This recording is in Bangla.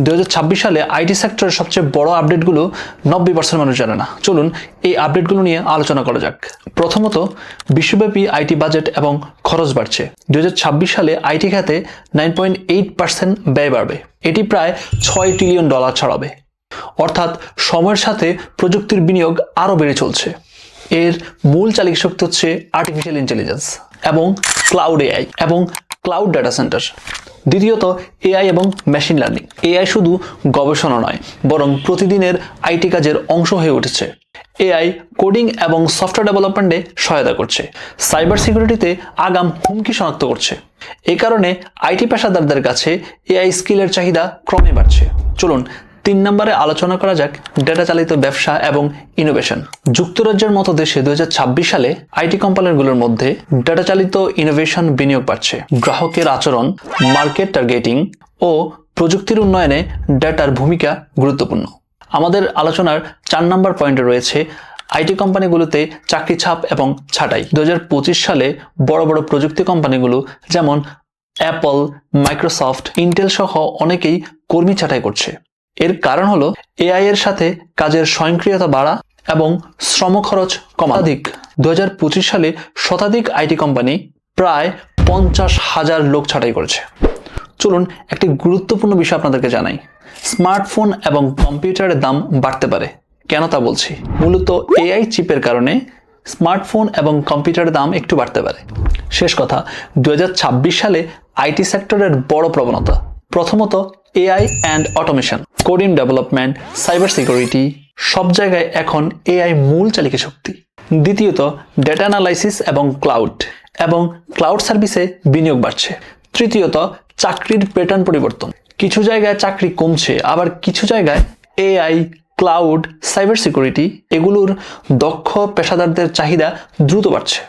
2026 সালে আইটি সেক্টরের সবচেয়ে বড় আপডেটগুলো 90% মানুষ জানে না। চলুন এই আপডেটগুলো নিয়ে আলোচনা করা যাক। প্রথমত, বিশ্বব্যাপী আইটি বাজেট এবং খরচ বাড়ছে। 2026 সালে আইটি খাতে 9.8% ব্যয় বাড়বে। এটি প্রায় $6 ট্রিলিয়ন ছড়াবে। অর্থাৎ সময়ের সাথে প্রযুক্তির বিনিয়োগ আরও বেড়ে চলছে। এর মূল চালিকা শক্তি হচ্ছে আর্টিফিশিয়াল ইন্টেলিজেন্স এবং ক্লাউড এআই এবং ক্লাউড ডাটা সেন্টার। দ্বিতীয়ত, এআই এবং মেশিন লার্নিং। এআই শুধু গবেষণা নয়, বরং প্রতিদিনের আইটি কাজের অংশ হয়ে উঠেছে। এআই কোডিং এবং সফটওয়্যার ডেভেলপমেন্টে সহায়তা করছে, সাইবার সিকিউরিটিতে আগাম হুমকি শনাক্ত করছে। এই কারণে আইটি পেশাদারদের কাছে এআই স্কিলের চাহিদা ক্রমে বাড়ছে। চলুন 3 নম্বরে আলোচনা করা যাক ডেটা চালিত ব্যবসা এবং ইনোভেশন। যুক্তরাজ্যের মতো দেশে 2026 সালে আইটি কোম্পানিগুলোর মধ্যে ডেটা চালিত ইনোভেশন বিনিয়োগ বাড়ছে। গ্রাহকের আচরণ, মার্কেট টার্গেটিং ও প্রযুক্তির উন্নয়নে ডেটার ভূমিকা গুরুত্বপূর্ণ। আমাদের আলোচনার 4 নম্বর পয়েন্টে রয়েছে আইটি কোম্পানিগুলোতে চাকরি ছাপ এবং ছাঁটাই। 2025 সালে বড় বড় প্রযুক্তি কোম্পানিগুলো যেমন অ্যাপল, মাইক্রোসফট, ইন্টেল সহ অনেকেই কর্মী ছাঁটাই করছে। এর কারণ হলো এআই এর সাথে কাজের স্বয়ংক্রিয়তা বাড়া এবং শ্রম খরচ কমা। 2025 সালে শতাধিক আইটি কোম্পানি প্রায় 50,000 লোক ছাঁটাই করেছে। চলুন একটি গুরুত্বপূর্ণ বিষয় আপনাদেরকে জানাই। স্মার্টফোন এবং কম্পিউটারের দাম বাড়তে পারে। কেন তা বলছি? মূলত এআই চিপের কারণে স্মার্টফোন এবং কম্পিউটারের দাম একটু বাড়তে পারে। শেষ কথা, 2026 সালে আইটি সেক্টরের বড় প্রবণতা। প্রথমত, AI and automation, coding development, cyber security, সব জায়গায় এখন এআই মূল চালিকা শক্তি। দ্বিতীয়ত, ডেটা অ্যানালাইসিস এবং ক্লাউড সার্ভিসে বিনিয়োগ বাড়ছে। তৃতীয়ত, চাকরির প্যাটার্ন পরিবর্তন। কিছু জায়গায় চাকরি কমছে, আবার কিছু জায়গায় এআই, ক্লাউড, সাইবার সিকিউরিটি এগুলোর দক্ষ পেশাদারদের চাহিদা দ্রুত বাড়ছে।